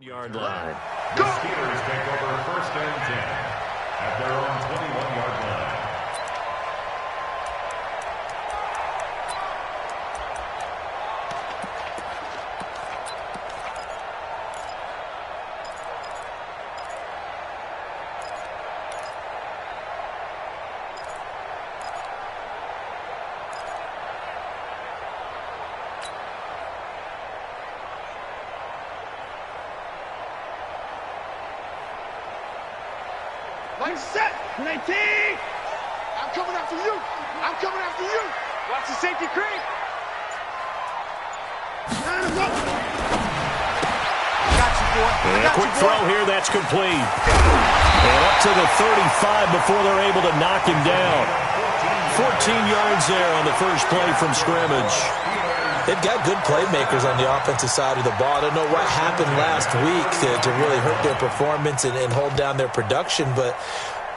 Yard line. The Steelers take over first and 10 at their own 21-yard line. Line set, 19! I'm coming after you! I'm coming after you! Watch the safety creep! And a quick throw here, that's complete. And up to the 35 before they're able to knock him down. 14 yards there on the first play from scrimmage. They've got good playmakers on the offensive side of the ball. I don't know what happened last week to really hurt their performance and hold down their production, but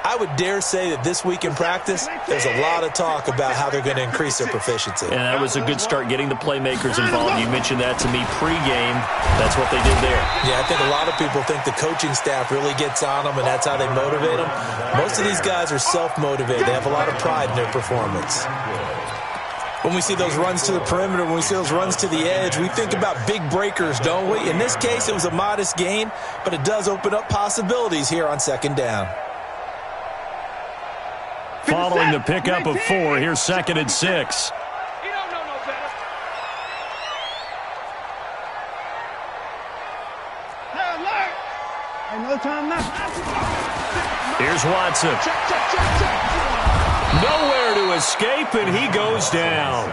I would dare say that this week in practice, there's a lot of talk about how they're going to increase their proficiency. And that was a good start, getting the playmakers involved. You mentioned that to me pregame. That's what they did there. Yeah, I think a lot of people think the coaching staff really gets on them, and that's how they motivate them. Most of these guys are self-motivated. They have a lot of pride in their performance. When we see those runs to the perimeter, when we see those runs to the edge, we think about big breakers, don't we? In this case, it was a modest gain, but it does open up possibilities here on second down. Following the pickup of 4, here's 2nd and 6. You don't know no better. Hey, alert! Ain't no time left. Here's Watson. Check. Nowhere to escape, and he goes down.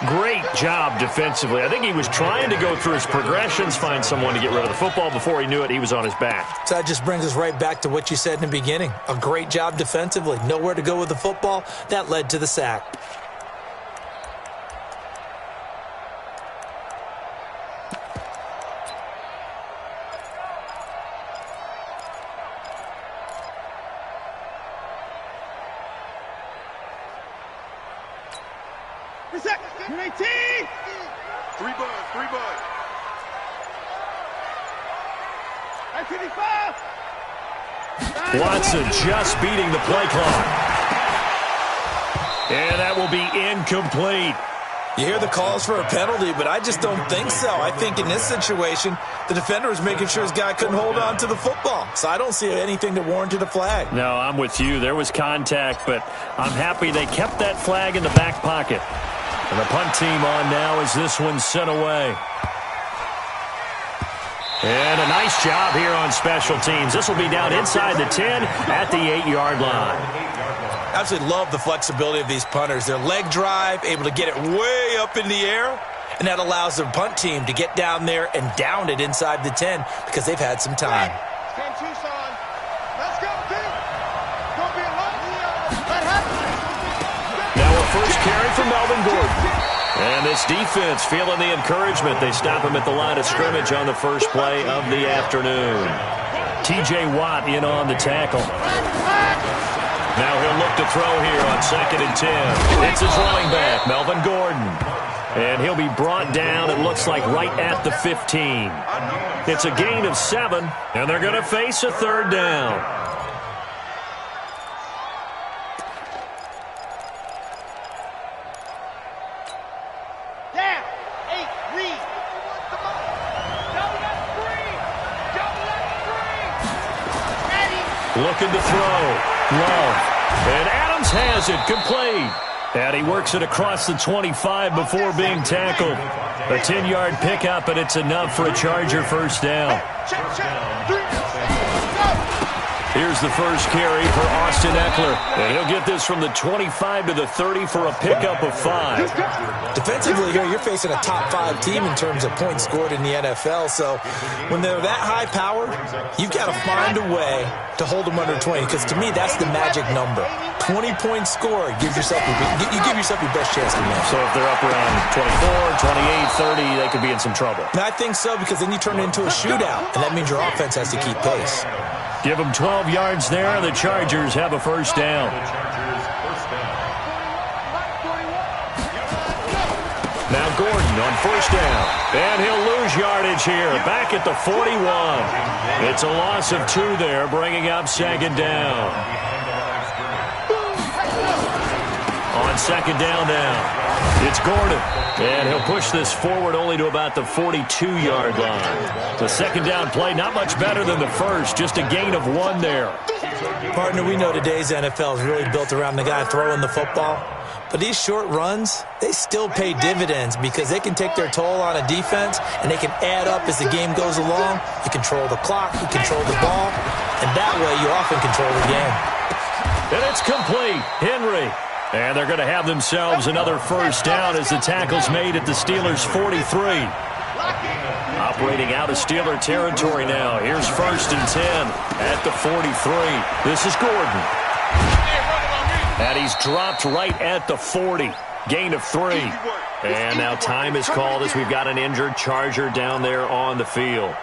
Great job defensively. I think he was trying to go through his progressions, find someone to get rid of the football. Before he knew it, he was on his back. So that just brings us right back to what you said in the beginning. A great job defensively. Nowhere to go with the football. That led to the sack. Reset, 19! Three bud. 1985! Watson just beating the play clock. And that will be incomplete. You hear the calls for a penalty, but I just don't think so. I think in this situation, the defender was making sure his guy couldn't hold on to the football. So I don't see anything that warranted a flag. No, I'm with you. There was contact, but I'm happy they kept that flag in the back pocket. And the punt team on now as this one's sent away. And a nice job here on special teams. This will be down inside the 10 at the 8-yard line. I absolutely love the flexibility of these punters. Their leg drive, able to get it way up in the air, and that allows the punt team to get down there and down it inside the 10 because they've had some time. Let's go, team! Don't be alone. That happens. Now a first carry for Melvin Gordon. And this defense feeling the encouragement. They stop him at the line of scrimmage on the first play of the afternoon. T.J. Watt in on the tackle. Now he'll look to throw here on 2nd and 10. It's his running back, Melvin Gordon. And he'll be brought down, it looks like, right at the 15. It's a gain of 7, and they're going to face a 3rd down. Looking to throw. Love. And Adams has it complete. And he works it across the 25 before being tackled. A 10-yard pickup, and it's enough for a Charger first down. Here's the first carry for Austin Eckler. And he'll get this from the 25 to the 30 for a pickup of 5. Defensively here, you're facing a top-5 team in terms of points scored in the NFL. So when they're that high-powered, you've got to find a way to hold them under 20. Because to me, that's the magic number. 20-point score gives yourself you give yourself your best chance to win. So if they're up around 24, 28, 30, they could be in some trouble. And I think so, because then you turn it into a shootout, and that means your offense has to keep pace. Give them 12 yards there, and the Chargers have a first down. Now Gordon on first down. And he'll lose yardage here. Back at the 41. It's a loss of 2 there, bringing up second down. On second down now, it's Gordon. And he'll push this forward only to about the 42-yard line. The second down play, not much better than the first, just a gain of 1 there. Partner, we know today's NFL is really built around the guy throwing the football. But these short runs, they still pay dividends because they can take their toll on a defense and they can add up as the game goes along. You control the clock, you control the ball, and that way you often control the game. And it's complete. Henry. And they're going to have themselves another first down as the tackle's made at the Steelers' 43. Operating out of Steeler territory now. Here's first and 10 at the 43. This is Gordon. And he's dropped right at the 40. Gain of 3. And now time is called as we've got an injured Charger down there on the field.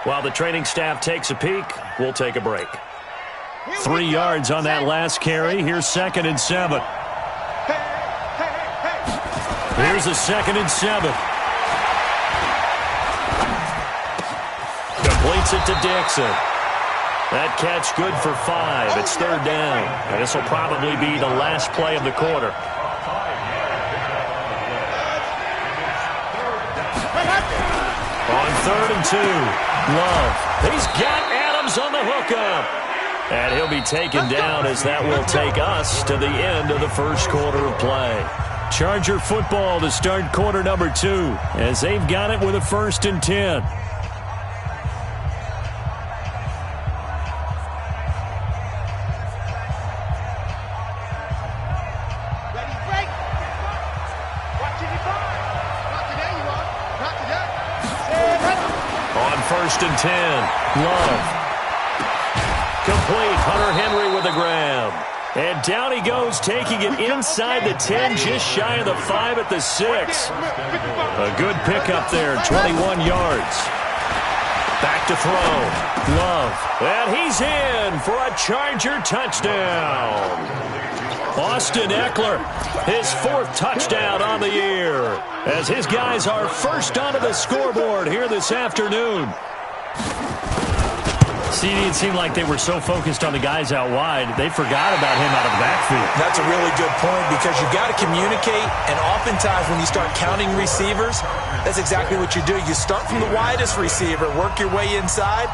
While the training staff takes a peek, we'll take a break. 3 yards on that last carry. Here's second and 7. Here's a second and 7. Completes it to Dixon. That catch good for 5. It's third down. And this will probably be the last play of the quarter. On third and 2, Love. He's got Adams on the hookup. And he'll be taken down as that will take us to the end of the first quarter of play. Charger football to start quarter number 2 as they've got it with a first and 10. On first and 10, Love. Complete. Hunter Henry with a grab. And down he goes, taking it inside the 10, just shy of the 5 at the 6. A good pickup there, 21 yards. Back to throw. Love. And he's in for a Charger touchdown. Austin Eckler, his 4th touchdown on the year, as his guys are first onto the scoreboard here this afternoon. CD, it seemed like they were so focused on the guys out wide, they forgot about him out of the backfield. That's a really good point because you've got to communicate, and oftentimes when you start counting receivers, that's exactly what you do. You start from the widest receiver, work your way inside.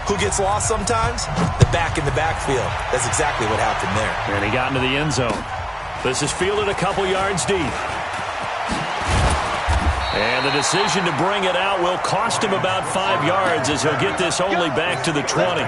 Who gets lost sometimes? The back in the backfield. That's exactly what happened there. And he got into the end zone. This is fielded a couple yards deep. And the decision to bring it out will cost him about 5 yards as he'll get this only back to the 20.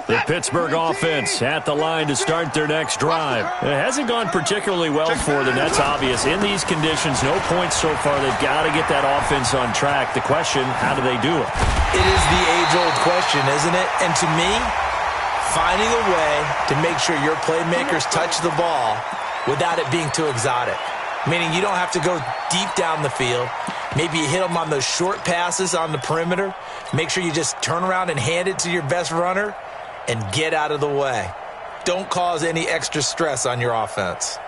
The Pittsburgh offense at the line to start their next drive. It hasn't gone particularly well for them. That's obvious. In these conditions, no points so far. They've got to get that offense on track. The question, how do they do it? It is the age-old question, isn't it? And to me, finding a way to make sure your playmakers touch the ball without it being too exotic. Meaning you don't have to go deep down the field. Maybe you hit them on those short passes on the perimeter. Make sure you just turn around and hand it to your best runner and get out of the way. Don't cause any extra stress on your offense.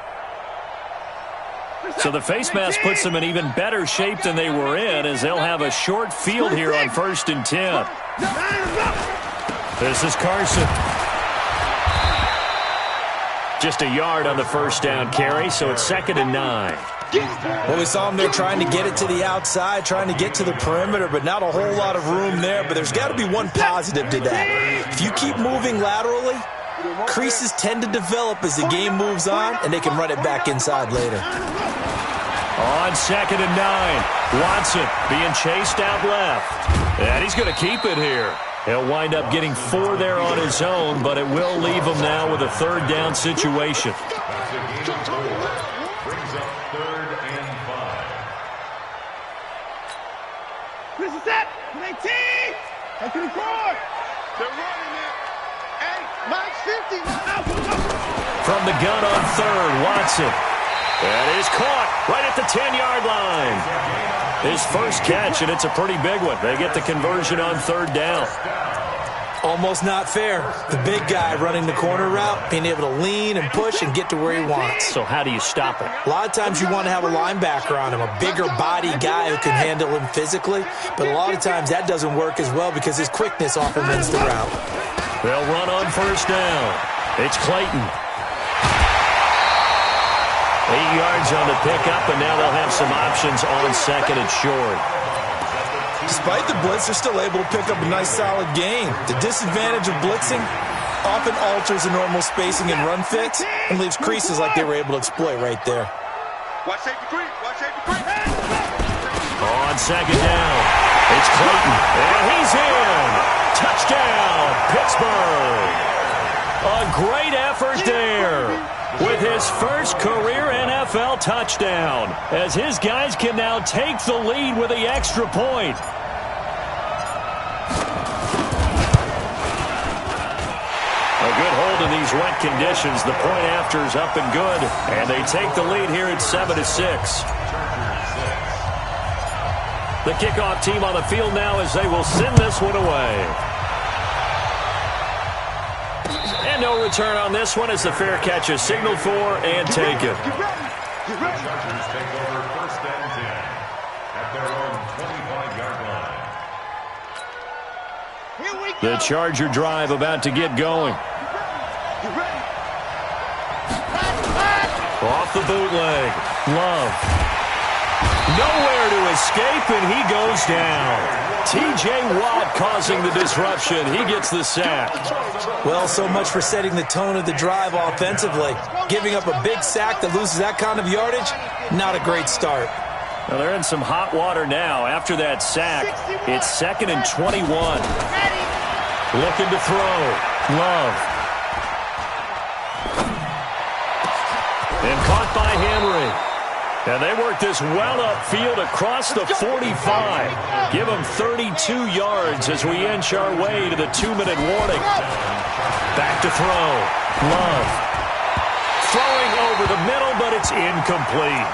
So the face mask puts them in even better shape than they were in as they'll have a short field here on first and 10. This is Carson. Just a yard on the first down carry, so it's second and 9. Well, we saw them there trying to get it to the outside, trying to get to the perimeter, but not a whole lot of room there. But there's got to be one positive to that. If you keep moving laterally, creases tend to develop as the game moves on, and they can run it back inside later. On second and 9, Watson being chased out left. And he's going to keep it here. He'll wind up getting 4 there on his own, but it will leave him now with a third down situation. Back to the court. They're running it. Hey, Mike's 50. From the gun on third, Watson. That is caught right at the 10-yard line. His first catch, and it's a pretty big one. They get the conversion on third down. Almost not fair. The big guy running the corner route, being able to lean and push and get to where he wants. So how do you stop it? A lot of times you want to have a linebacker on him, a bigger body guy who can handle him physically, but a lot of times that doesn't work as well because his quickness often wins the route. They'll run on first down. It's Clayton. 8 yards on the pickup, and now they'll have some options on second and short. Despite the blitz, they're still able to pick up a nice, solid gain. The disadvantage of blitzing often alters the normal spacing and run fits and leaves creases like they were able to exploit right there. Watch safety creep. Watch safety creep. On second down, it's Clayton, and he's in. Touchdown, Pittsburgh. A great effort there with his first career NFL touchdown, as his guys can now take the lead with the extra point. A good hold in these wet conditions. The point after is up and good, and they take the lead here at 7-6. The kickoff team on the field now as they will send this one away. And no return on this one as the fair catch is signaled for and taken. Chargers take over first and 10 at their own 25-yard line. The Charger drive about to get going. Off the bootleg. Love. Nowhere to escape, and he goes down. T.J. Watt causing the disruption. He gets the sack. Well, so much for setting the tone of the drive offensively. Giving up a big sack that loses that kind of yardage, not a great start. Well, they're in some hot water now. After that sack, it's 2nd and 21. Looking to throw. Love. And caught by Henry. And they work this well upfield across the 45. Give them 32 yards as we inch our way to the 2-minute warning. Back to throw. Love. Throwing over the middle, but it's incomplete.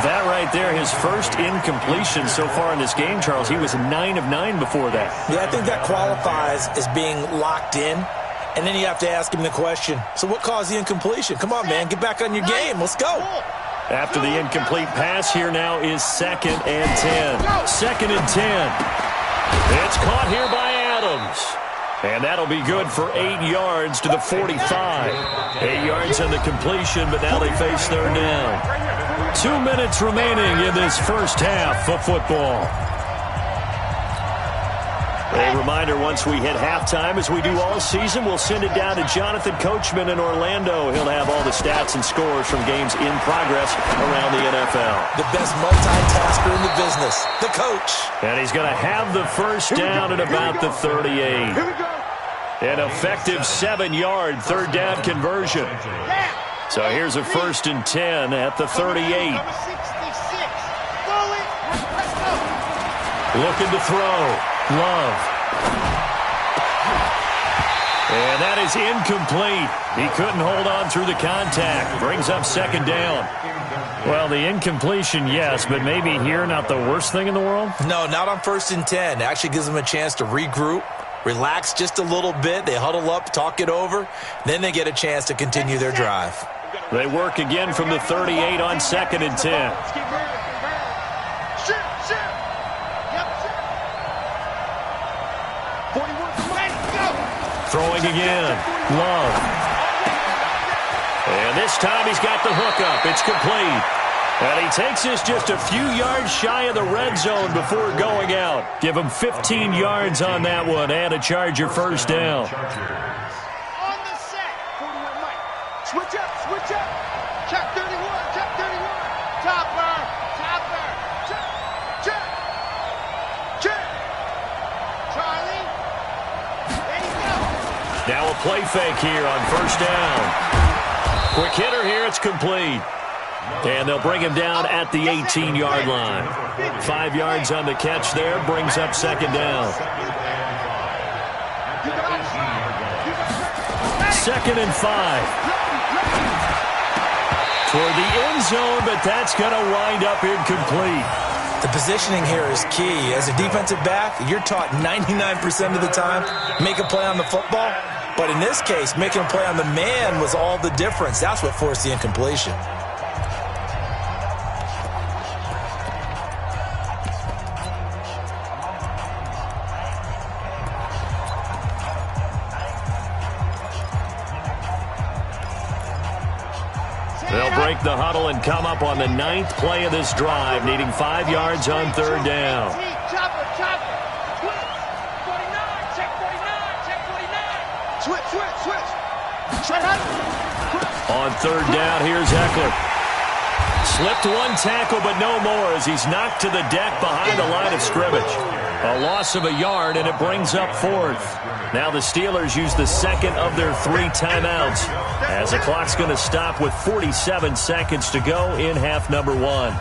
That right there, his first incompletion so far in this game, Charles. He was 9 of 9 before that. Yeah, I think that qualifies as being locked in. And then you have to ask him the question, so what caused the incompletion? Come on, man, get back on your game. Let's go. After the incomplete pass, here now is 2nd and 10. 2nd and 10. It's caught here by Adams. And that'll be good for 8 yards to the 45. 8 yards on the completion, but now they face third down. 2 minutes remaining in this first half of football. A reminder, once we hit halftime, as we do all season, we'll send it down to Jonathan Coachman in Orlando. He'll have all the stats and scores from games in progress around the NFL. The best multitasker in the business, the coach. And he's going to have the first down at about the 38. An effective 7-yard third down conversion. So here's a 1st and 10 at the 38. Looking to throw. Love. And that is incomplete. He couldn't hold on through the contact. Brings up 2nd down. Well, the incompletion, yes, but maybe here not the worst thing in the world? No, not on 1st and 10. It actually gives them a chance to regroup, relax just a little bit. They huddle up, talk it over. Then they get a chance to continue their drive. They work again from the 38 on 2nd and 10. Throwing again. Love. And this time he's got the hook up. It's complete. And he takes this just a few yards shy of the red zone before going out. Give him 15 yards on that one and a Charger first down. On the set. 41 Mike. Switch up, switch up. Check 31, check 31. Topper, topper. Check, check, check. Charlie. Now a play fake here on first down. Quick hitter here, it's complete. And they'll bring him down at the 18-yard line. 5 yards on the catch there, brings up 2nd down. 2nd and 5. Toward the end zone, but that's going to wind up incomplete. The positioning here is key. As a defensive back, you're taught 99% of the time, make a play on the football. But in this case, making a play on the man was all the difference. That's what forced the incompletion. They'll break the huddle and come up on the 9th play of this drive, needing 5 yards on 3rd down. On 3rd down, here's Eckler. Slipped one tackle, but no more as he's knocked to the deck behind the line of scrimmage. A loss of a yard, and it brings up 4th. Now the Steelers use the 2nd of their 3 timeouts as the clock's going to stop with 47 seconds to go in half number 1.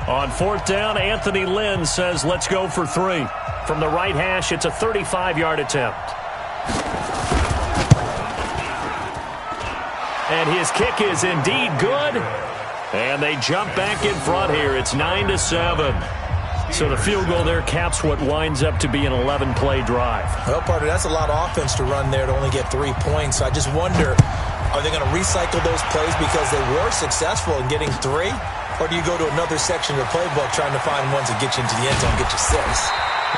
On 4th down, Anthony Lynn says, let's go for 3. From the right hash, it's a 35-yard attempt. And his kick is indeed good. And they jump back in front here. It's 9-7. So the field goal there caps what winds up to be an 11-play drive. Well, partner, that's a lot of offense to run there to only get 3 points. I just wonder, are they going to recycle those plays because they were successful in getting 3? Or do you go to another section of the playbook trying to find ones that get you into the end zone and get you 6?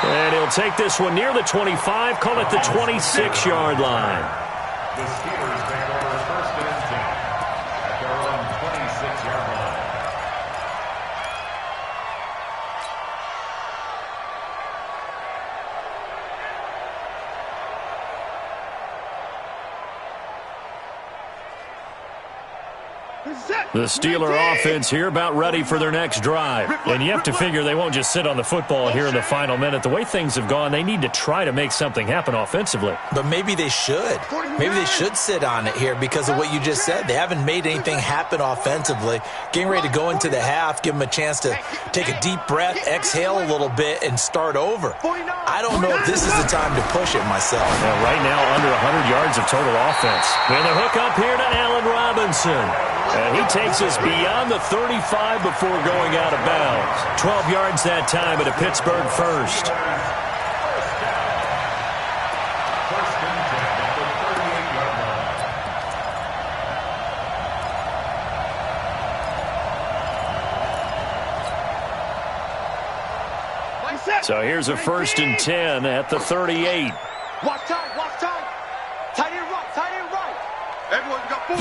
And he'll take this one near the 25, call it the 26-yard line. The Steelers take over 1st and 10 at their own 26-yard line. The Steeler offense here about ready for their next drive. And you have to figure they won't just sit on the football here in the final minute. The way things have gone, they need to try to make something happen offensively. But maybe they should. Maybe they should sit on it here because of what you just said. They haven't made anything happen offensively. Getting ready to go into the half, give them a chance to take a deep breath, exhale a little bit, and start over. I don't know if this is the time to push it myself. Well, right now, under 100 yards of total offense. And the hook up here to Allen Robinson. And he takes us beyond the 35 before going out of bounds. 12 yards that time at a Pittsburgh first. So here's a 1st and 10 at the 38. Watch tight, watch tight. Tight end right, tight end right. Everyone got 4.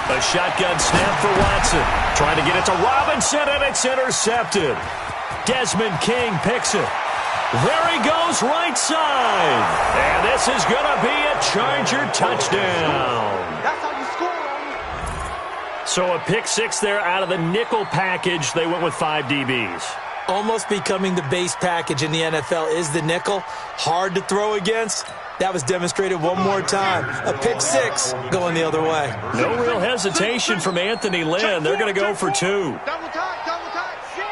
A shotgun snap for Watson. Trying to get it to Robinson, and it's intercepted. Desmond King picks it. There he goes, right side. And this is going to be a Charger touchdown. That's how you score. So a pick 6 there out of the nickel package. They went with 5 DBs. Almost becoming the base package in the NFL is the nickel. Hard to throw against. That was demonstrated one more time. A pick 6 going the other way. No real hesitation from Anthony Lynn. They're going to go for 2. Double tight, double tight. Shit.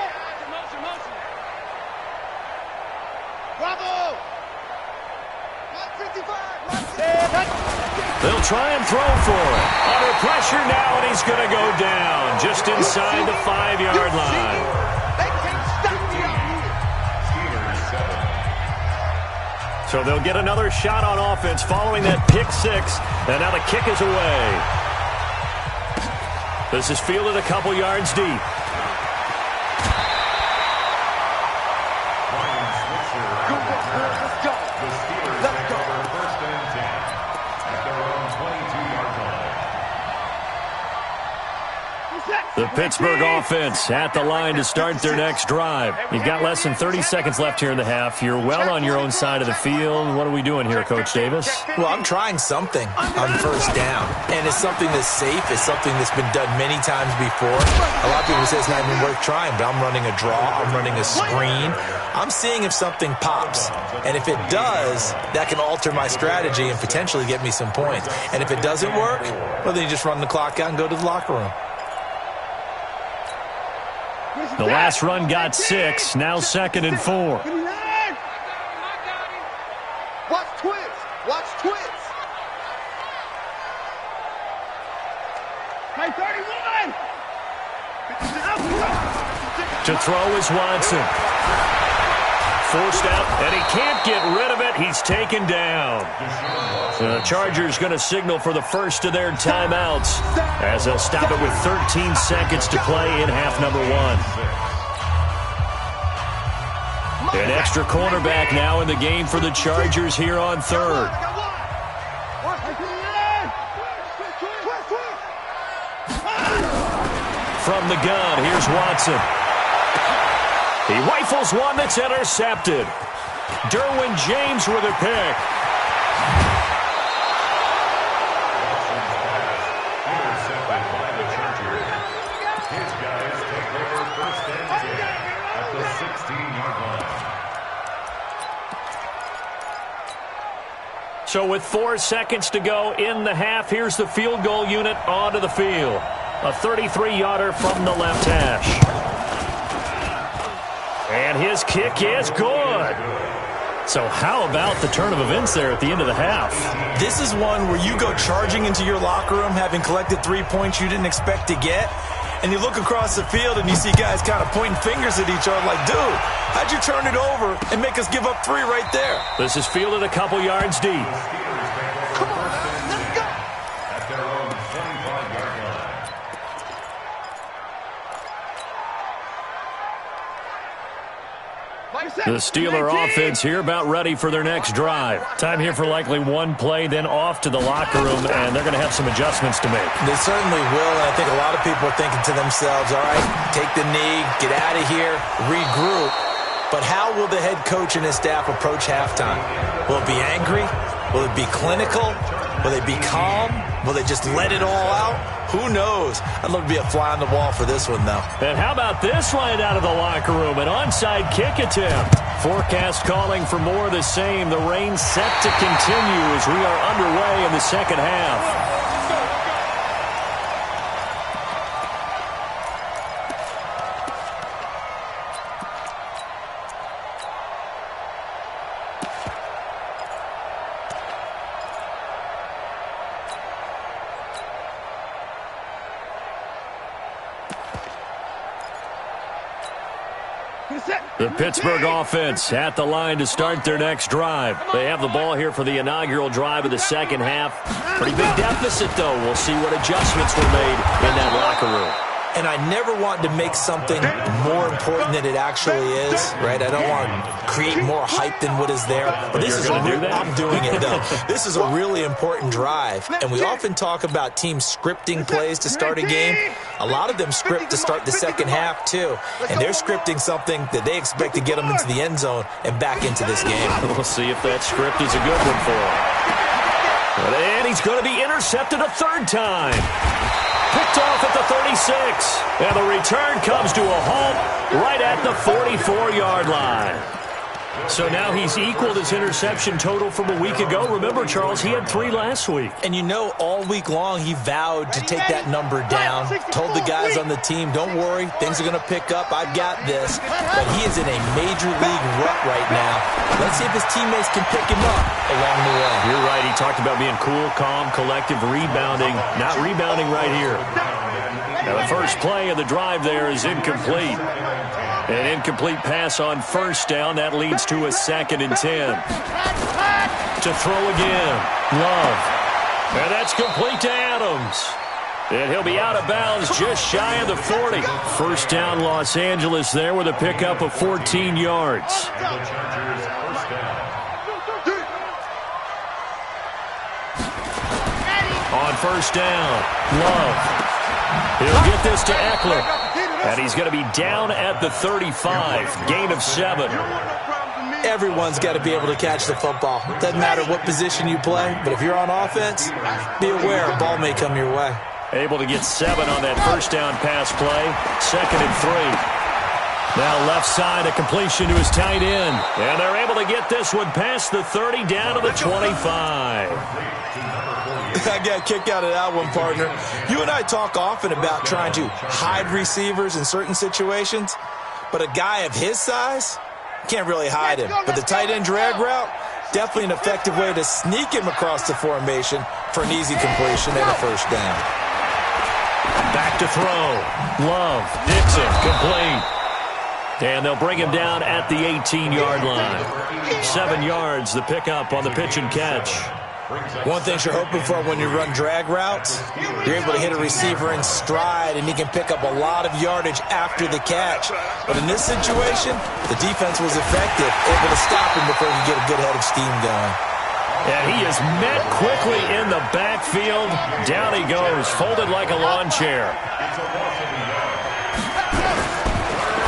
Motion. Bravo. 155. They'll try and throw for it. Under pressure now, and he's going to go down just inside the 5-yard line. So they'll get another shot on offense following that pick 6. And now the kick is away. This is fielded a couple yards deep. Let's go. The Steelers take over 1st and 10 at their own 22-yard line. The Pittsburgh offense at the line to start their next drive. You've got less than 30 seconds left here in the half. You're well on your own side of the field. What are we doing here, Coach Davis? Well, I'm trying something on first down, and it's something that's safe. It's something that's been done many times before. A lot of people say it's not even worth trying, but I'm running a draw. I'm running a screen. I'm seeing if something pops, and if it does, that can alter my strategy and potentially get me some points. And if it doesn't work, well, then you just run the clock out and go to the locker room. The last run got 6, now 2nd and 4. Watch twins. Watch twins. Hey, 31. To throw is Watson. Forced out, and he can't get rid of it. He's taken down. The Chargers going to signal for the first of their timeouts as they'll stop it with 13 seconds to play in half number 1. An extra cornerback now in the game for the Chargers here on 3rd. From the gun, here's Watson. He rifles one that's intercepted. Derwin James with a pick. Intercepted by the Chargers. His guys take over first and 10 at the 16-yard line. So with 4 seconds to go in the half, here's the field goal unit onto the field. A 33-yarder from the left hash. And his kick is good. So how about the turn of events there at the end of the half? This is one where you go charging into your locker room having collected 3 points you didn't expect to get, and you look across the field and you see guys kind of pointing fingers at each other like, dude, how'd you turn it over and make us give up 3 right there? This is fielded a couple yards deep. Come on, let's go. At their own 25-yard line. The Steeler offense here about ready for their next drive. Time here for likely one play, then off to the locker room, and they're going to have some adjustments to make. They certainly will, and I think a lot of people are thinking to themselves, all right, take the knee, get out of here, regroup. But how will the head coach and his staff approach halftime? Will it be angry? Will it be clinical? Will they be calm? Will they just let it all out? Who knows? I'd love to be a fly on the wall for this one, though. And how about this line out of the locker room? An onside kick attempt. Forecast calling for more of the same. The rain set to continue as we are underway in the second half. The Pittsburgh offense at the line to start their next drive. They have the ball here for the inaugural drive of the second half. Pretty big deficit, though. We'll see what adjustments were made in that locker room. And I never want to make something more important than it actually is, right? I don't want to create more hype than what is there. But this is I'm doing it, though. This is a really important drive. And we often talk about teams scripting plays to start a game. A lot of them script to start the second half, too. And they're scripting something that they expect to get them into the end zone and back into this game. We'll see if that script is a good one for him. And he's going to be intercepted a third time. Picked off at the 36. And the return comes to a halt right at the 44-yard line. So now he's equaled his interception total from a week ago. Remember, Charles, he had 3 last week. And you know, all week long he vowed to take that number down. Told the guys on the team, don't worry, things are going to pick up. I've got this. But he is in a major league rut right now. Let's see if his teammates can pick him up along the way. You're right. He talked about being cool, calm, collective, rebounding. Not rebounding right here. Now the first play of the drive there is incomplete. An incomplete pass on first down. That leads to a 2nd and 10. To throw again. Love. And that's complete to Adams. And he'll be out of bounds just shy of the 40. First down, Los Angeles there with a pickup of 14 yards. On first down, Love. He'll get this to Eckler. And he's going to be down at the 35. Gain of 7. Everyone's got to be able to catch the football. Doesn't matter what position you play, but if you're on offense, be aware a ball may come your way. Able to get 7 on that first down pass play. 2nd and 3. Now left side, a completion to his tight end. And they're able to get this one past the 30 down to the 25. I got a kick out of that one, partner. You and I talk often about trying to hide receivers in certain situations, but a guy of his size can't really hide him. But the tight end drag route, definitely an effective way to sneak him across the formation for an easy completion and a first down. Back to throw. Love, Dixon, complete. And they'll bring him down at the 18-yard line. 7 yards, the pickup on the pitch and catch. One thing you're hoping for when you run drag routes, you're able to hit a receiver in stride, and he can pick up a lot of yardage after the catch. But in this situation, the defense was effective, able to stop him before he could get a good head of steam going. And he is met quickly in the backfield. Down he goes, folded like a lawn chair.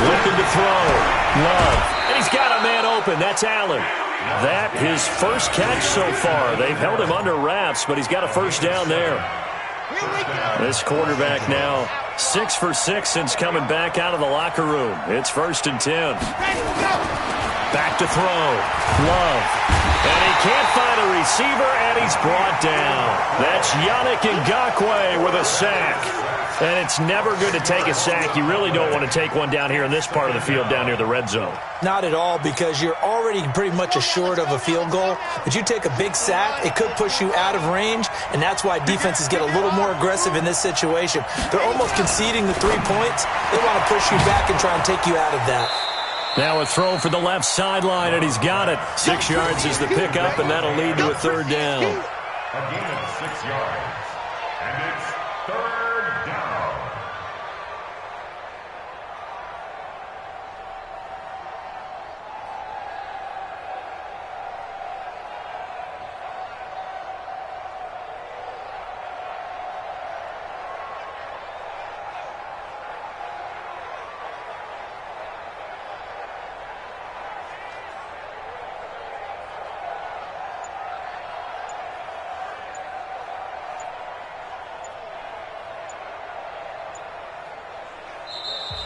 Looking to throw. Love. And he's got a man open. That's Allen. That his first catch so far. They've held him under wraps, but he's got a first down there. This quarterback now 6 for 6 since coming back out of the locker room. It's 1st and 10. Back to throw. Love. And he can't find a receiver, and he's brought down. That's Yannick Ngakoue with a sack. And it's never good to take a sack. You really don't want to take one down here in this part of the field, down near the red zone. Not at all, because you're already pretty much assured of a field goal. But you take a big sack, it could push you out of range, and that's why defenses get a little more aggressive in this situation. They're almost conceding the 3 points. They want to push you back and try and take you out of that. Now a throw for the left sideline, and he's got it. 6 yards is the pickup, and that'll lead to a third down. A gain of 6 yards. And it's third down.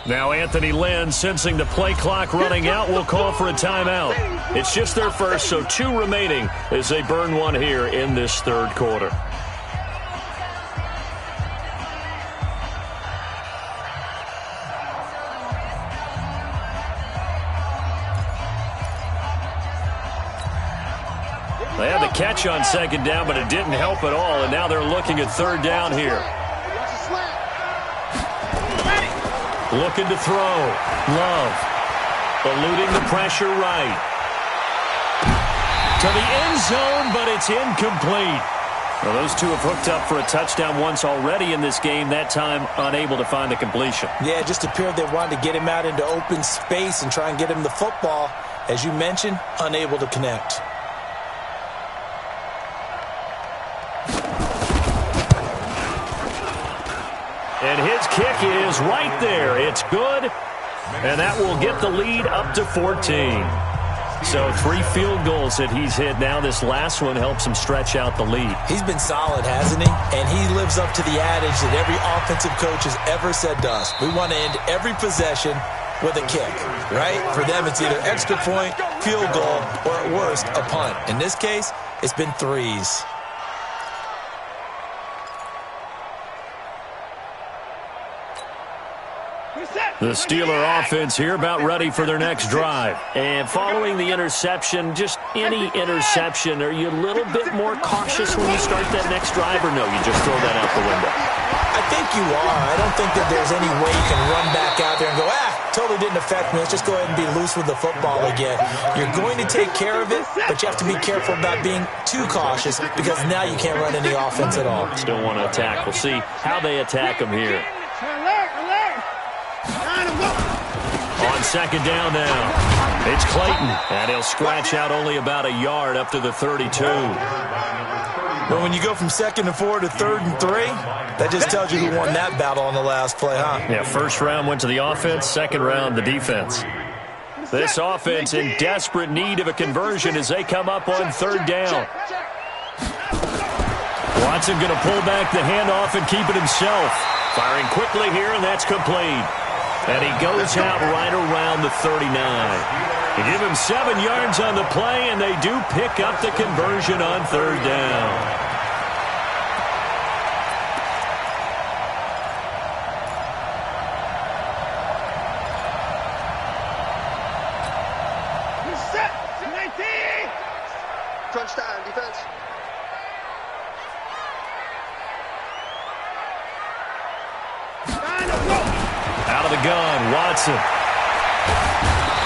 Now Anthony Lynn, sensing the play clock running out, will call for a timeout. It's just their first, so 2 remaining as they burn one here in this third quarter. They had the catch on 2nd down, but it didn't help at all, and now they're looking at 3rd down here. Looking to throw. Love. Eluding the pressure right. To the end zone, but it's incomplete. Well, those two have hooked up for a touchdown once already in this game, that time unable to find the completion. Yeah, it just appeared they wanted to get him out into open space and try and get him the football. As you mentioned, unable to connect. And his kick is right there. It's good, and that will get the lead up to 14. So 3 field goals that he's hit now. This last one helps him stretch out the lead. He's been solid, hasn't he? And he lives up to the adage that every offensive coach has ever said to us. We want to end every possession with a kick, right? For them, it's either extra point, field goal, or at worst, a punt. In this case, it's been 3s. The Steeler offense here about ready for their next drive. And following the interception, just any interception, are you a little bit more cautious when you start that next drive, or no, you just throw that out the window? I think you are. I don't think that there's any way you can run back out there and go, totally didn't affect me. Let's just go ahead and be loose with the football again. You're going to take care of it, but you have to be careful about being too cautious because now you can't run any offense at all. Still want to attack. We'll see how they attack him here. On 2nd down now, it's Clayton, and he'll scratch out only about a yard up to the 32. Well, when you go from 2nd and 4 to 3rd and 3, that just tells you who won that battle on the last play, huh? Yeah, first round went to the offense, second round the defense. This offense in desperate need of a conversion as they come up on 3rd down. Watson going to pull back the handoff and keep it himself. Firing quickly here, and that's complete. And he goes out right around the 39. They give him 7 yards on the play, and they do pick up the conversion on 3rd down. Crunch time, defense. Out of the gun, Watson.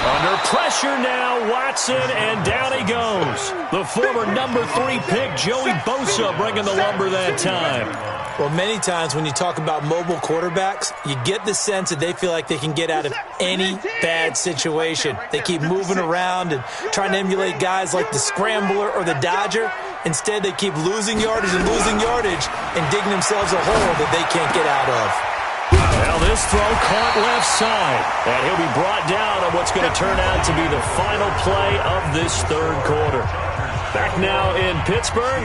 Under pressure now, Watson, and down he goes. The former number 3 pick, Joey Bosa, bringing the lumber that time. Well, many times when you talk about mobile quarterbacks, you get the sense that they feel like they can get out of any bad situation. They keep moving around and trying to emulate guys like the Scrambler or the Dodger. Instead, they keep losing yardage and digging themselves a hole that they can't get out of. Well, this throw caught left side, and he'll be brought down on what's going to turn out to be the final play of this 3rd quarter. Back now in Pittsburgh,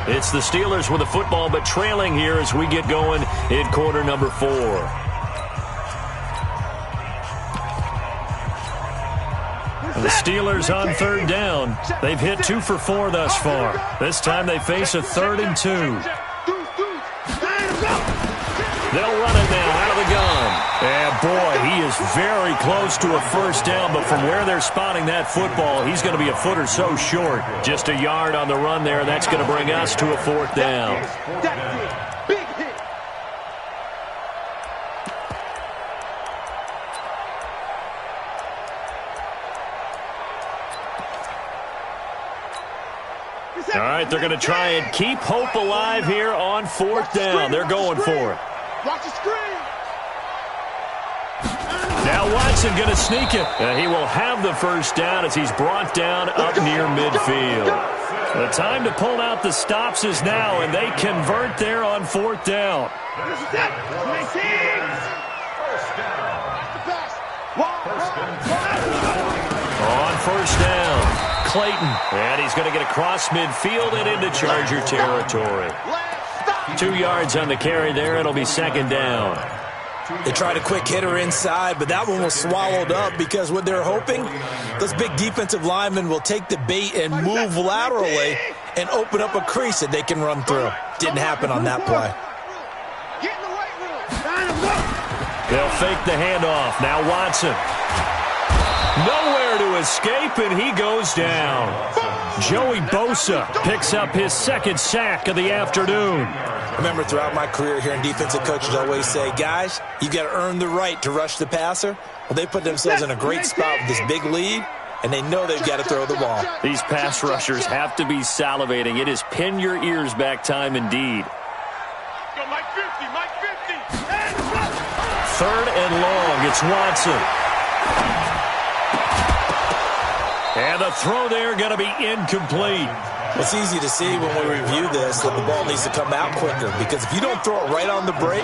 it's the Steelers with the football, but trailing here as we get going in quarter number 4. The Steelers on 3rd down. They've hit 2 for 4 thus far. This time they face a 3rd and 2. They'll run it now out of the gun. And, boy, he is very close to a first down, but from where they're spotting that football, he's going to be a foot or so short. Just a yard on the run there. That's going to bring us to a 4th down. Big hit. All right, they're going to try and keep hope alive here on 4th down. They're going for it. Watch the screen. Now Watson going to sneak it. And he will have the first down as he's brought down up near midfield. The time to pull out the stops is now, and they convert there on 4th down. On 1st down, Clayton. And he's going to get across midfield and into Charger territory. 2 yards on the carry there. It'll be 2nd down. They tried a quick hitter inside, but that one was swallowed up because what they're hoping, those big defensive linemen will take the bait and move laterally and open up a crease that they can run through. Didn't happen on that play. They'll fake the handoff. Now Watson. Nowhere to escape, and he goes down. Joey Bosa picks up his 2nd sack of the afternoon. I remember throughout my career hearing defensive coaches always say, guys, you got to earn the right to rush the passer. Well, they put themselves in a great spot with this big lead, and they know they've got to throw the ball. These pass rushers have to be salivating. It is pin your ears back time indeed. Go, Mike 50, Mike 50. 3rd and long. It's Watson. And the throw there going to be incomplete. It's easy to see when we review this that the ball needs to come out quicker, because if you don't throw it right on the break,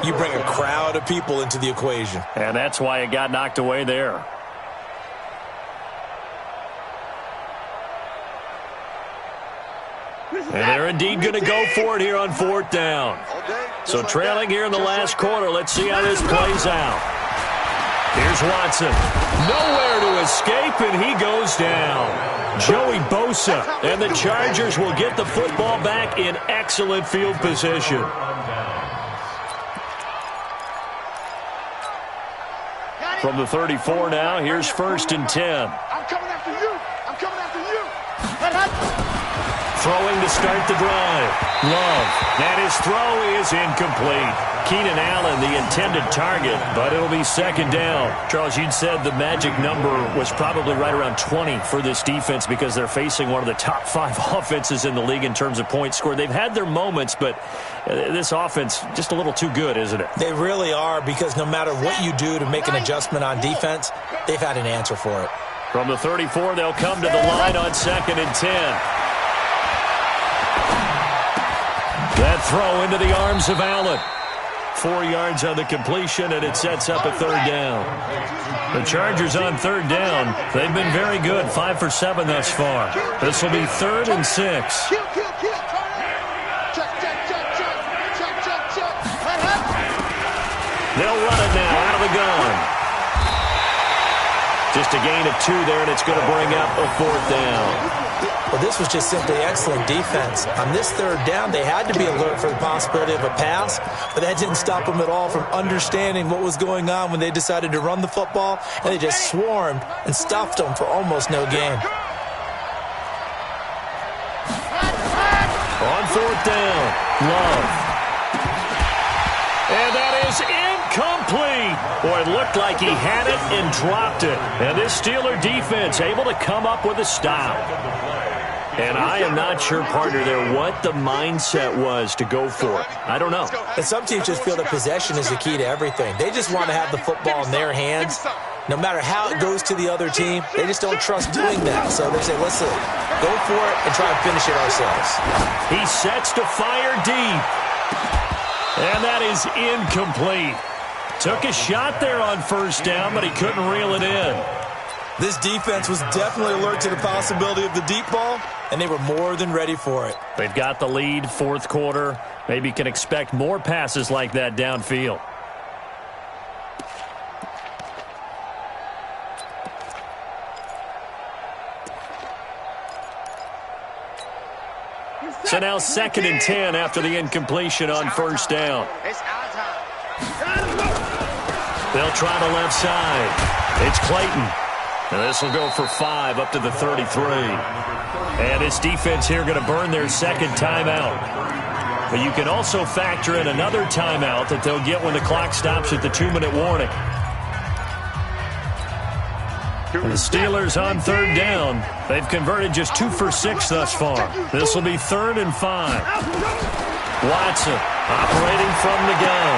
you bring a crowd of people into the equation. And that's why it got knocked away there. And they're indeed going to go for it here on 4th down. So trailing here in the last quarter, let's see how this plays out. Here's Watson. Nowhere to escape, and he goes down. Joey Bosa, and the Chargers will get the football back in excellent field position. From the 34 now, here's 1st and 10. I'm coming after you. I'm coming after you. Throwing to start the drive. Love. And his throw is incomplete. Keenan Allen, the intended target, but it'll be 2nd down. Charles, you'd said the magic number was probably right around 20 for this defense because they're facing one of the top 5 offenses in the league in terms of points scored. They've had their moments, but this offense just a little too good, isn't it? They really are, because no matter what you do to make an adjustment on defense, they've had an answer for it. From the 34, they'll come to the line on 2nd and 10. throw into the arms of Allen. 4 yards on the completion, and it sets up a third down. The Chargers on third down. They've been very good, 5 for 7 thus far. This will be 3rd and 6. They'll run it now out of the gun. Just a gain of 2 there, and it's going to bring up a 4th down. Well, this was just simply excellent defense. On this third down, they had to be alert for the possibility of a pass, but that didn't stop them at all from understanding what was going on when they decided to run the football, and they just swarmed and stuffed them for almost no gain. On 4th down, Love. And that is incomplete. Boy, it looked like he had it and dropped it. And this Steeler defense able to come up with a stop. And I am not sure, partner, there what the mindset was to go for it. I don't know. And some teams just feel that possession is the key to everything. They just want to have the football in their hands. No matter how it goes to the other team, they just don't trust doing that. So they say, listen, go for it and try and finish it ourselves. He sets to fire deep. And that is incomplete. Took a shot there on 1st down, but he couldn't reel it in. This defense was definitely alert to the possibility of the deep ball, and they were more than ready for it. They've got the lead, 4th quarter. Maybe can expect more passes like that downfield. So now 2nd and 10 after the incompletion on 1st down. They'll try the left side. It's Clayton. And this will go for 5 up to the 33. And this defense here going to burn their 2nd timeout. But you can also factor in another timeout that they'll get when the clock stops at the 2-minute warning. And the Steelers on 3rd down. They've converted just 2 for 6 thus far. This will be 3rd and 5. Watson operating from the gun.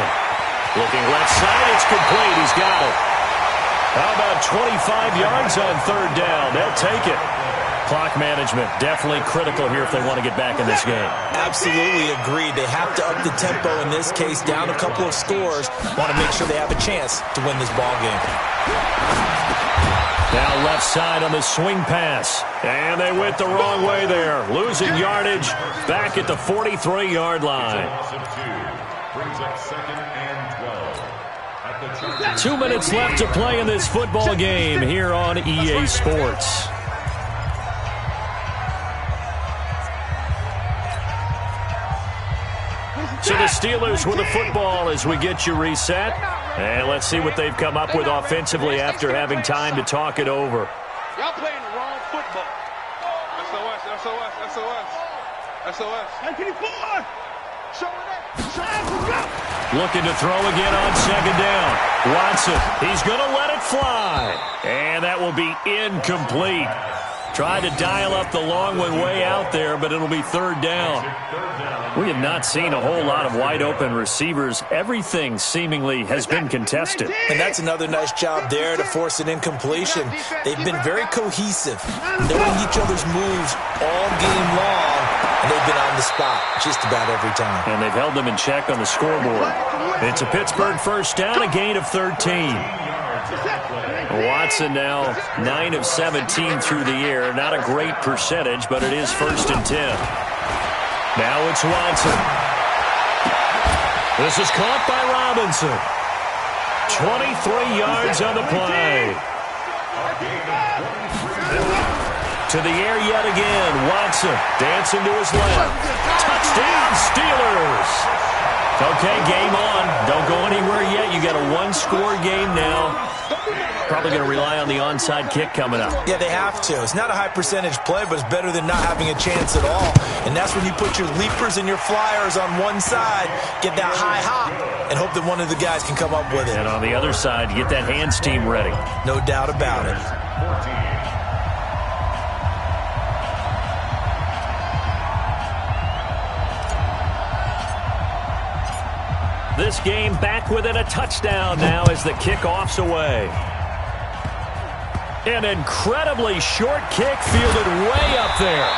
Looking left side, it's complete. He's got it. How about 25 yards on 3rd down? They'll take it. Clock management definitely critical here if they want to get back in this game. Absolutely agreed. They have to up the tempo in this case, down a couple of scores. Want to make sure they have a chance to win this ball game. Now left side on the swing pass. And they went the wrong way there. Losing yardage back at the 43-yard line. Brings up 2nd and 12. 2 minutes left to play in this football game here on EA Sports. So the Steelers with the football as we get you reset. And let's see what they've come up with offensively after having time to talk it over. Y'all playing the wrong football. SOS, SOS, SOS. SOS. 1984. Looking to throw again on 2nd down. Watson, he's going to let it fly. And that will be incomplete. Tried to dial up the long one way out there, but it'll be 3rd down. We have not seen a whole lot of wide-open receivers. Everything seemingly has been contested. And that's another nice job there to force an incompletion. They've been very cohesive, knowing each other's moves all game long, and they've been on the spot just about every time. And they've held them in check on the scoreboard. It's a Pittsburgh 1st down, a gain of 13. Watson now 9 of 17 through the air. Not a great percentage, but it is 1st and 10. Now it's Watson. This is caught by Robinson. 23 yards on the play. To the air yet again. Watson dancing to his left. Touchdown, Steelers. Okay, game on. Don't go anywhere yet. You got a 1-score game now. Probably going to rely on the onside kick coming up. Yeah, they have to. It's not a high percentage play, but it's better than not having a chance at all. And that's when you put your leapers and your flyers on one side, get that high hop, and hope that one of the guys can come up with it. And on the other side, get that hands team ready. No doubt about it. This game back within a touchdown now as the kickoff's away. An incredibly short kick fielded way up there.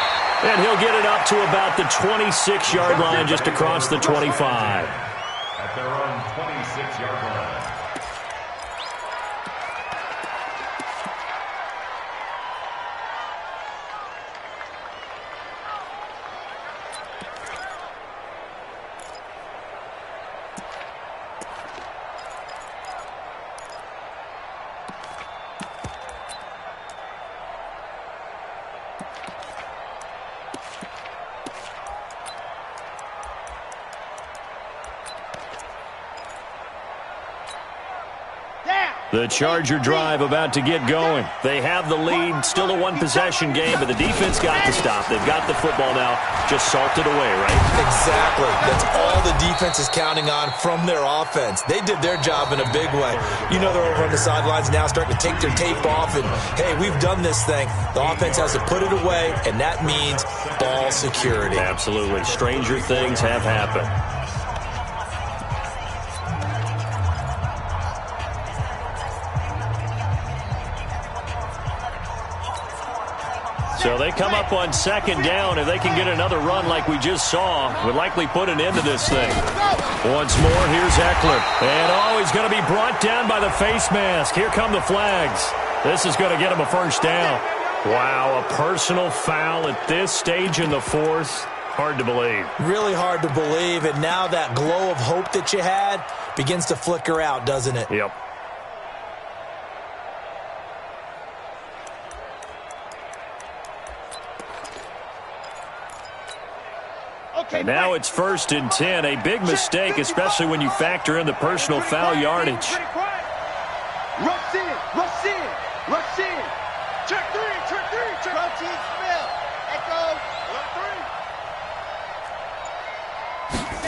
And he'll get it up to about the 26-yard line, just across the 25. At their own 26-yard line. The Charger drive about to get going. They have the lead, still a one-possession game, but the defense got the stop. They've got the football now, just salted away, right? Exactly. That's all the defense is counting on from their offense. They did their job in a big way. You know they're over on the sidelines now starting to take their tape off, and, hey, we've done this thing. The offense has to put it away, and that means ball security. Absolutely. Stranger things have happened. So they come up on second down. If they can get another run like we just saw, would likely put an end to this thing. Once more, here's Eckler. And, he's going to be brought down by the face mask. Here come the flags. This is going to get him a first down. Wow, a personal foul at this stage in the fourth. Hard to believe. Really hard to believe. And now that glow of hope that you had begins to flicker out, doesn't it? Yep. And now it's 1st and 10. A big mistake, especially when you factor in the personal foul yardage. Rush in, rush in, rush in. Check three, check. Routine spell. Echo. Three.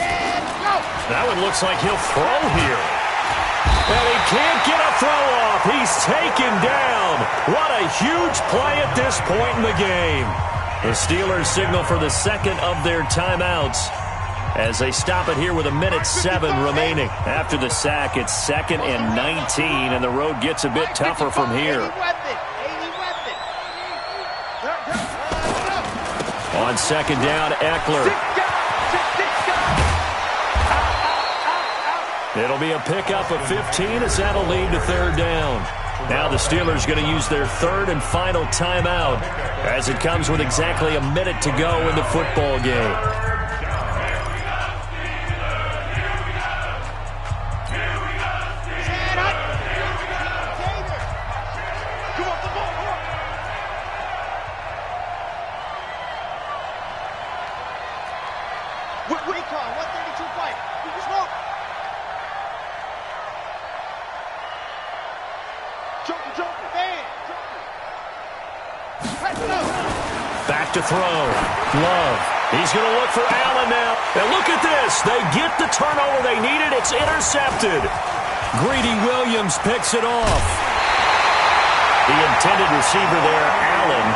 And go. That one looks like he'll throw here. And he can't get a throw off. He's taken down. What a huge play at this point in the game. The Steelers signal for the second of their timeouts as they stop it here with 1:07 remaining. After the sack, it's 2nd and 19, and the road gets a bit tougher from here. On second down, Eckler. It'll be a pickup of 15 as that'll lead to 3rd down. Now the Steelers going to use their 3rd and final timeout as it comes with exactly a minute to go in the football game. Back to throw. Love. He's going to look for Allen now. And look at this. They get the turnover they needed. It's intercepted. Greedy Williams picks it off. The intended receiver there, Allen.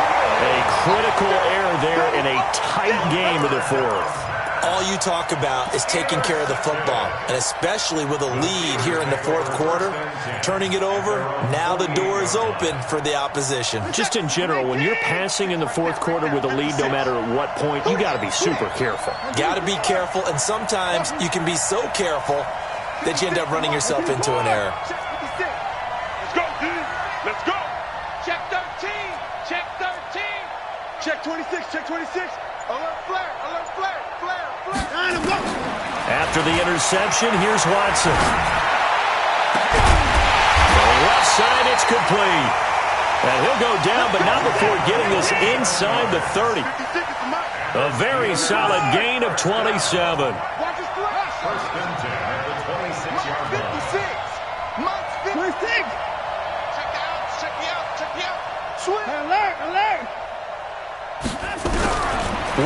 A critical error there in a tight game of the fourth. All you talk about is taking care of the football, and especially with a lead here in the fourth quarter, turning it over, now the door is open for the opposition. Just in general, when you're passing in the fourth quarter with a lead, no matter at what point, you got to be super careful. Got to be careful, and sometimes you can be so careful that you end up running yourself into an error. Let's go, dude. Let's go. Check 13. Check 13. Check 26. Check 26. Alert flare. Alert flare. Flare. After the interception, here's Watson. The left side, it's complete. And he'll go down, but not before getting this inside the 30. A very solid gain of 27. 1st and 10 at the 26-yard line. 26. Check the outs. Check the outs. Check the outs. Swing. Alert. Alert.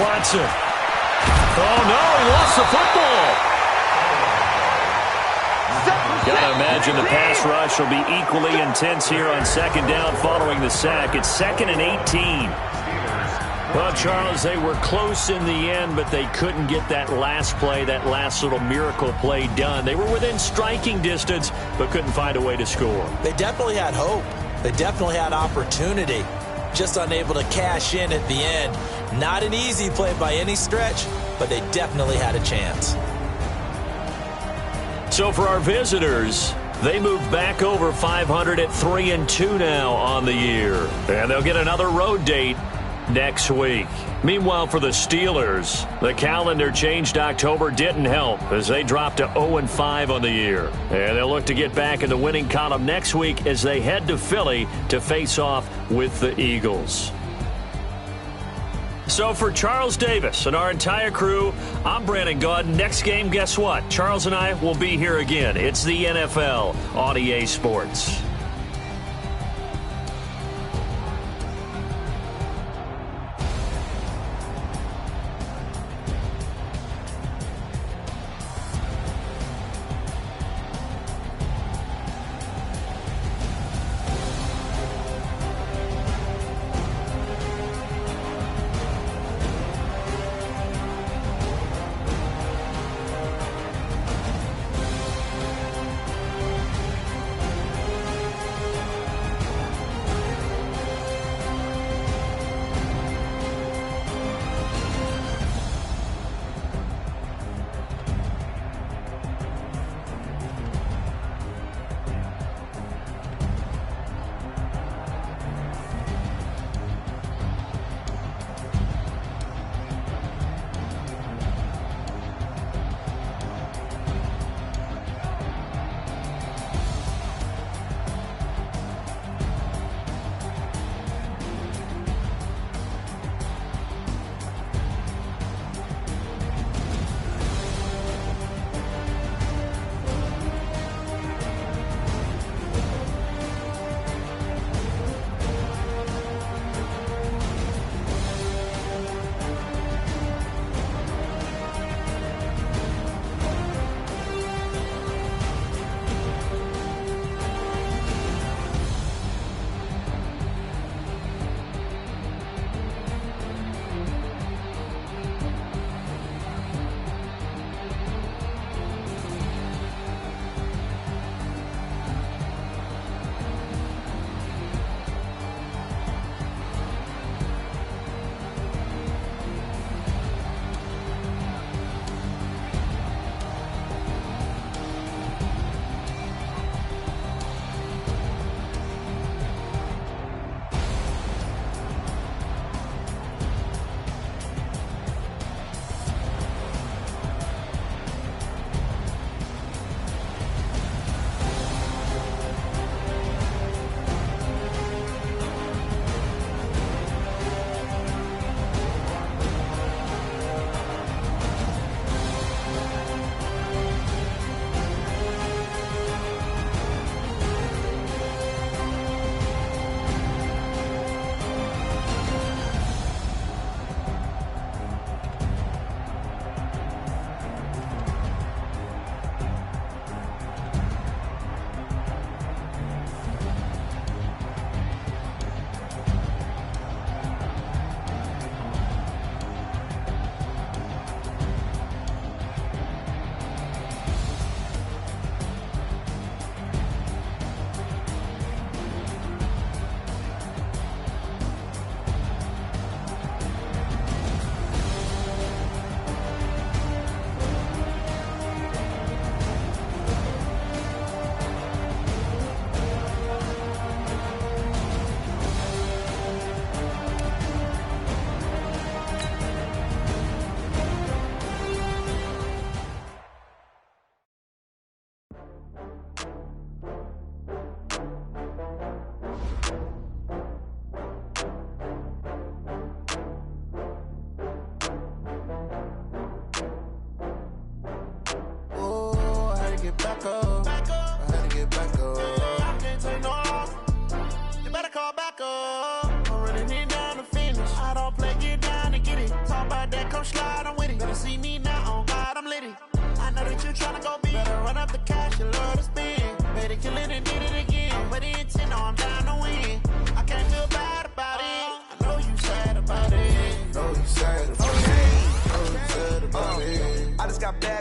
Watson. Oh, no, he lost the football. Gotta imagine the pass rush will be equally intense here on second down following the sack. It's 2nd and 18. Well, Charles, they were close in the end, but they couldn't get that last play, that last little miracle play done. They were within striking distance, but couldn't find a way to score. They definitely had hope. They definitely had opportunity. just unable to cash in at the end. Not an easy play by any stretch, but they definitely had a chance. So for our visitors, they moved back over 500 at 3-2 now on the year. And they'll get another road date next week. Meanwhile, for the Steelers, the calendar changed. October didn't help as they dropped to 0-5 on the year. And they'll look to get back in the winning column next week as they head to Philly to face off with the Eagles. So for Charles Davis and our entire crew, I'm Brandon Gaud. Next game, guess what? Charles and I will be here again. It's the NFL on EA Sports.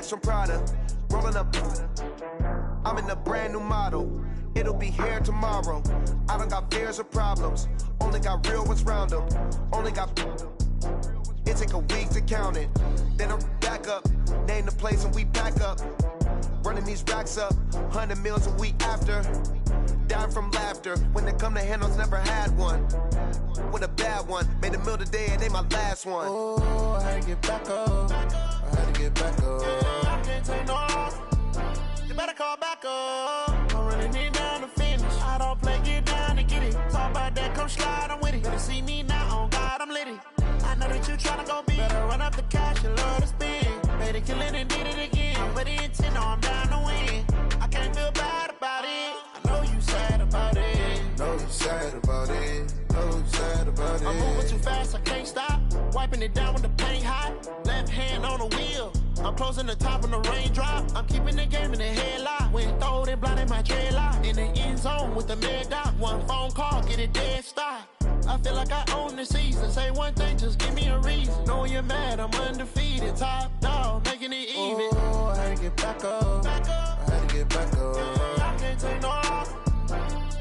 From Prada, rolling up. I'm in a brand new model. It'll be here tomorrow. I don't got fears or problems. Only got real ones round them. Only got. It take a week to count it. Then I'm back up. Name the place and we pack up. Running these racks up. 100 meals a week after. Dying from laughter. When they come to handles, never had one. With a bad one. Made a meal today and they my last one. Oh, I had to get back up. I had to get back up. I can't take no loss. You better call back up. I'm running it down to finish. I don't play, get down to get it. Talk about that, come slide, I'm with it. Better see me now, on God, I'm litty. I know that you tryna go big. Better run up the cash, you love to spend. Better kill it and did it again. I put the intent, no, I'm down to win. I can't feel bad about it. I know you sad about it. Know you sad about it. Know you sad about it. I'm moving too fast, I can't stop. Wiping it down with the paint hot. Left hand on the wheel. I'm closing the top on the raindrop. I'm keeping the game in the headlock. When throwed and blinded my dreadlock. In the end zone with the mad dot. One phone call, get it dead stop. I feel like I own the season. Say one thing, just give me a reason. Knowing you're mad, I'm undefeated. Top dog, making it even. Oh, I had to get back up. I had to get back up. I can't take no loss.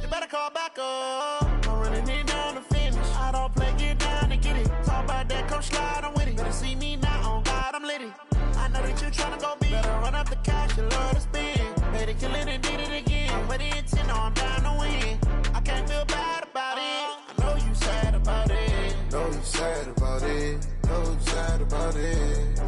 You better call back up. I'm running it down to finish. I don't play, get down to get it. Talk about that, come slide, I'm with it. Better see me now, on God, I'm litty. I know that you tryna go big. Better run up the cash, you love to spend. Better kill it and did it again. I'm with the intent, no, I'm down to win. I can't feel bad about it. I know you sad about it. Know you sad about it. Know you sad about it.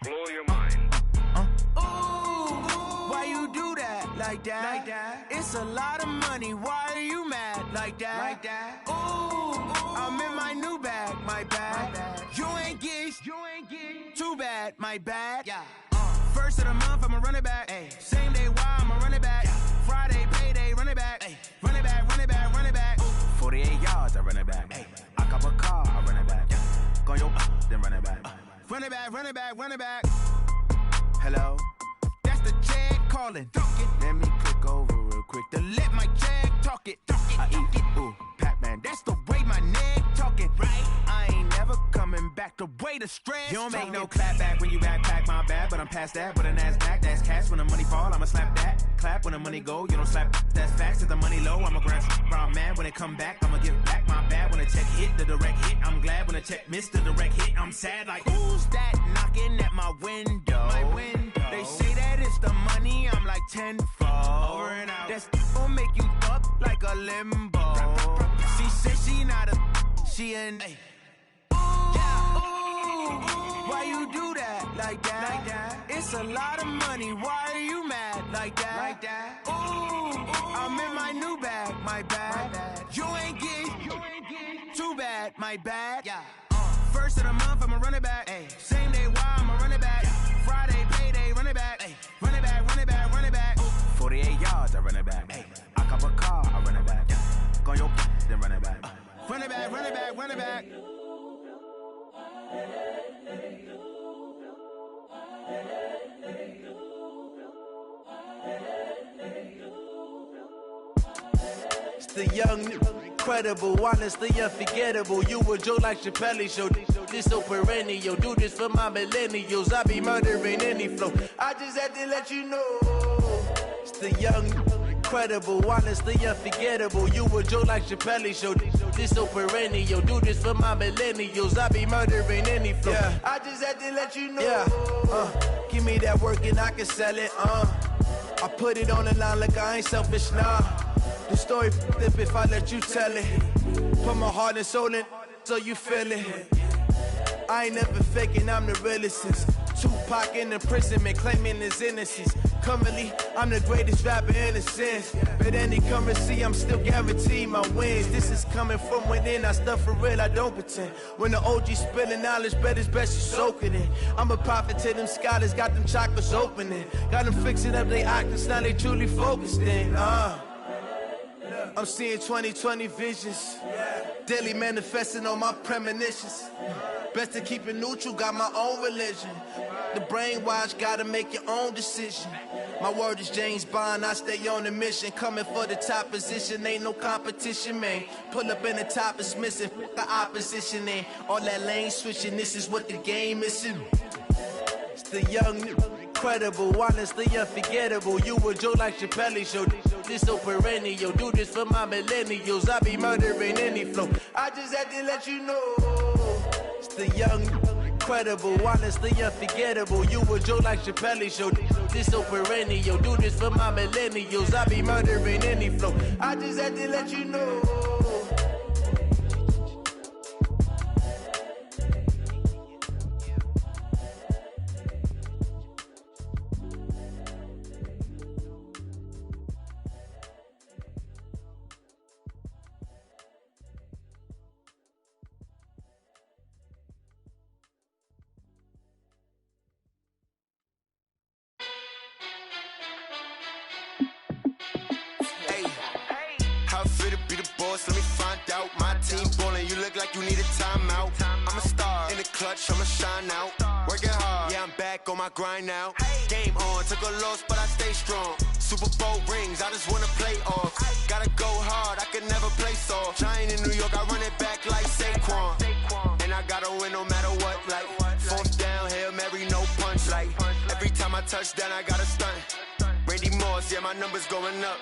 Blow your mind. Why you do that? Like that? It's a lot of money. Why are you mad? Like that? Ooh, I'm in my new bag. My bag. You ain't get. Too bad. My bad. Yeah. First of the month, I'ma run it back. Ay. Same day, why I'ma run it back. Friday, payday, run it back. Ay. Run it back, run it back, run it back. 48 yards, I run it back. Ay. I cop a car, I run it back. Go your then run it back. Run it back, run it back, run it back. Hello? That's the jag calling. Let me click over real quick to let my jag talk it. I eat it, ooh, Pac-Man. That's the way my neck talking. Right? I ain't never coming back the way the stress. You don't make no clap back when you backpack, my bad, but I'm past that. But a NASDAQ, that's cash. When the money fall, I'ma slap that. Clap when the money go, you don't slap. That's facts. If the money low, I'ma grab brown man. When it come back, I'ma give back my bad. When the check hit, the direct hit. I'm glad when the check missed the direct hit. I'm sad like, who's that knocking at my window? My window. They say that it's the money, I'm like tenfold. Over and out. That's gon' make you up like a limbo. She said she not a, she an. Ay. Why you do that? Like that? It's a lot of money. Why are you mad? Like that? Ooh, I'm in my new bag. My bad. You ain't get. Too bad. My bad. Yeah. First of the month, I'ma run it back. Ay. Same day, why I'ma run it back. Friday, payday, run it back. Ay. Run it back, run it back, run it back. 48 yards, I run it back. Ay. I cop a car, I run it back. Go your then run it back. Run it back, run it back, run it back. It's the young, incredible, honestly unforgettable. You a Joe like Chappelle show. This so perennial. Do this for my millennials. I be murdering any flow. I just had to let you know. It's the young, incredible, honestly unforgettable. You a Joe like Chappelle show. This so perennial. Do this for my millennials. I be murdering any flow. Yeah. I just had to let you know. Yeah. Give me that work and I can sell it. I put it on the line like I ain't selfish, nah. The story flip if I let you tell it. Put my heart and soul in so you feel it. I ain't never faking, I'm the realest since Tupac in imprisonment, claiming his innocence. Currently, I'm the greatest rapper in a sense. But any currency, I'm still guaranteed my wins. This is coming from within, I stuff for real, I don't pretend. When the OG spilling knowledge, bet it's best you soak it in. I'm a prophet to them scholars, got them chakras opening. Got them fixing up they octaves, now they truly focused in. I'm seeing 2020 visions. Daily manifesting on my premonitions. Best to keep it neutral, got my own religion. The brainwash, gotta make your own decision. My word is James Bond, I stay on the mission. Coming for the top position, ain't no competition, man. Pull up in the top, it's missing, the opposition, and all that lane switching, this is what the game is. It's the young, incredible, honestly unforgettable. You a Joe like Chappelle show, this so perennial. Do this for my millennials, I be murdering any flow. I just had to let you know. It's the young, incredible, honestly unforgettable. You a Joe like Chappelle show, this so perennial. Do this for my millennials, I be murdering any flow. I just had to let you know. Let me find out. My team ballin', you look like you need a timeout. I'm a star in the clutch, I'ma shine out. Working hard, yeah, I'm back on my grind now. Game on, took a loss, but I stay strong. Super Bowl rings, I just wanna play off. Gotta go hard, I can never play soft. Giant in New York, I run it back like Saquon. And I gotta win no matter what, like fourth down, Hail Mary, no punch. Like every time I touch down, I gotta stunt. Randy Moss, yeah, my numbers going up.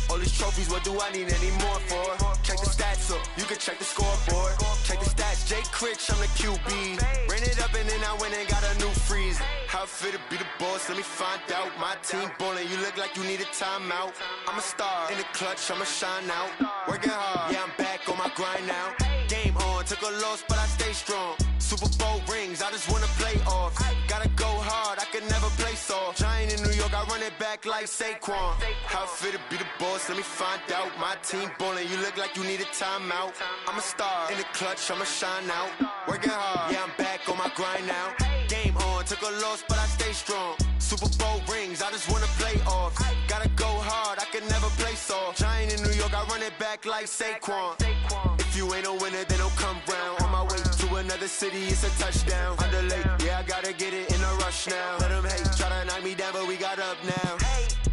All these trophies, what do I need any more for? Check the stats up, you can check the scoreboard. Check the stats, Jay Critch, I'm the QB. Ran it up and then I went and got a new freeze. How it feel to be the boss, let me find out. My team ballin', you look like you need a timeout. I'm a star in the clutch, I'ma shine out. Working hard, yeah, I'm back on my grind now. Game on, took a loss, but I stay strong. Super Bowl rings, I just wanna play off. Gotta go hard, I can never play soft. Giant in New York, I run it back like Saquon. How it feel to be the boss, let me find out. My team ballin', you look like you need a timeout. I'm a star in the clutch, I'ma shine out. Working hard, yeah, I'm back on my grind now. Game on, took a loss, but I stay strong. Super Bowl rings, I just wanna play off. Gotta go hard, I can never play soft. Giant in New York, I run it back like Saquon. If you ain't a winner, then don't come round. On my way to another city, it's a touchdown. Underlay, yeah, I gotta get it in a rush now. Let them hate, try to knock me down, but we got up now.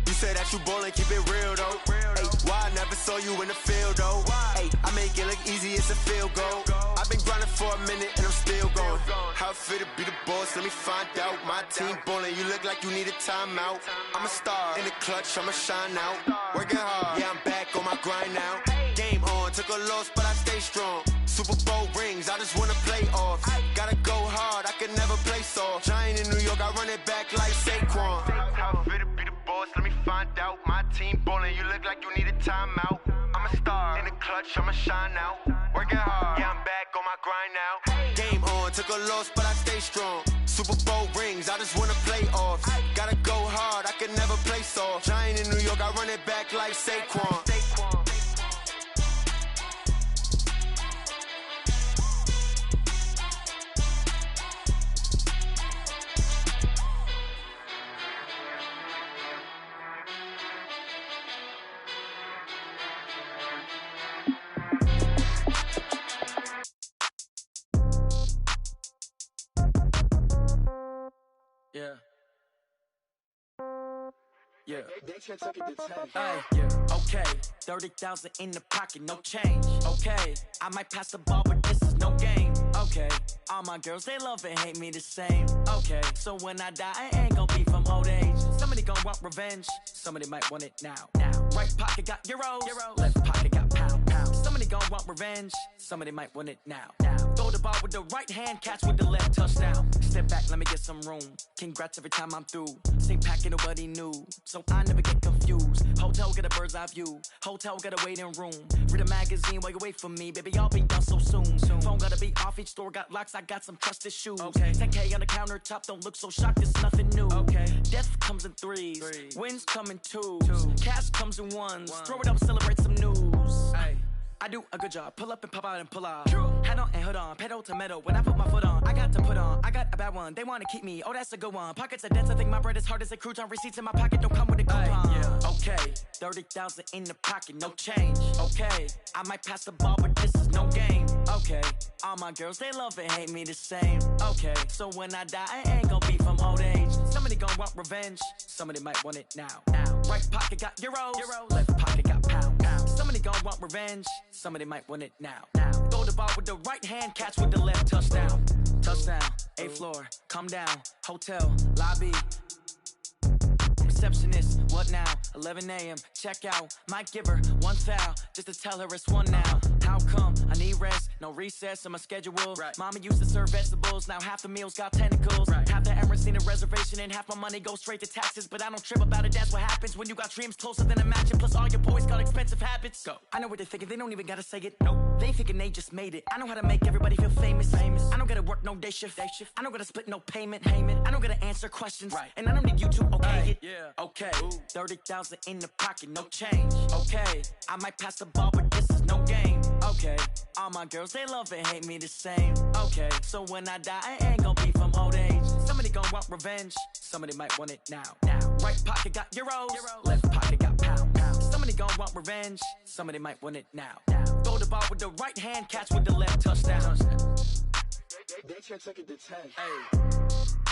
You said that you ballin', keep it real though. Hey, why I never saw you in the field though? Hey, I make it look easy, it's a field goal. I've been grinding for a minute and I'm still going. How it feel to be the boss, let me find out. My team ballin', you look like you need a timeout. I'm a star in the clutch, I'ma shine out. Working hard, yeah, I'm back on my grind now. Game on, took a loss, but I stay strong. Super Bowl rings, I just wanna play off. Gotta go hard, I can never play soft. Giant in New York, I run it back like Saquon. How it feel to be the boss, let me find out. My team ballin', you look like you need a timeout. I'm a star in the clutch, I'ma shine out. Working hard, yeah, I'm back on my grind now. Game on, took a loss, but I stay strong. Super Bowl rings, I just wanna play off. Gotta go hard, I can never play soft. Giant in New York, I run it back like Saquon. Yeah. Yeah. Hey, yeah. Okay. 30,000 in the pocket, no change. Okay. I might pass the ball, but this is no game. Okay. All my girls, they love and hate me the same. Okay. So when I die, I ain't gonna be from old age. Somebody gonna want revenge. Somebody might want it now. Right pocket got euros. Left pocket got pound. Somebody gonna want revenge. Somebody might want it now. Throw the ball with the right hand, catch with the left, touchdown. Step back, let me get some room. Congrats every time I'm through. Same packet, nobody knew, so I never get confused. Hotel get a bird's eye view. Hotel got a waiting room. Read a magazine while you wait for me, baby. I'll be done so soon. Phone gotta be off. Each store got locks. I got some trusted shoes. Okay. 10K on the countertop. Don't look so shocked. It's nothing new. Okay. Death comes in threes. Wins come in twos. Cash comes in ones. Throw it up, celebrate some news. Ay. I do a good job. Pull up and pop out and pull out. Hat on and hood on, pedal to metal. When I put my foot on, I got to put on. I got a bad one, they wanna keep me. Oh, that's a good one. Pockets are dense, I think my bread is hard as a crouton. Receipts in my pocket don't come with a coupon. Yeah. Okay, 30,000 in the pocket, no change. Okay, I might pass the ball, but this is no game. Okay, all my girls, they love and hate me the same. Okay, so when I die, I ain't gon' be from old age. Somebody gon' want revenge, somebody might want it now. Right pocket got euros, left pocket got pound. Somebody gon' want revenge, somebody might want it now. Throw the ball with the right hand, catch with the left, touchdown. Touchdown, 8th floor, come down, hotel, lobby. Receptionist, what now? 11 a.m., check out. Might give her one foul, just to tell her it's one now. How come? I need rest, no recess in my schedule. Mama used to serve vegetables, now half the meals got tentacles. Half the Emirates need a reservation and half my money goes straight to taxes. But I don't trip about it, that's what happens when you got dreams closer than a mansion. Plus all your boys got expensive habits. Go. I know what they're thinking, they don't even gotta say it. Nope. They thinking they just made it. I know how to make everybody feel famous. I don't gotta work no day shift. I don't gotta split no payment. I don't gotta answer questions. And I don't need you to okay it. Yeah. Okay, 30,000 in the pocket, no change. Okay, I might pass the ball, but this is no game. Okay, all my girls, they love and hate me the same. Okay, so when I die, I ain't gon' be from old age. Somebody gon' want revenge, somebody might want it now. Right pocket got euros, left pocket got pound. Somebody gon' want revenge, somebody might want it now. Throw the ball with the right hand, catch with the left, touchdown. They check it to 10. Hey.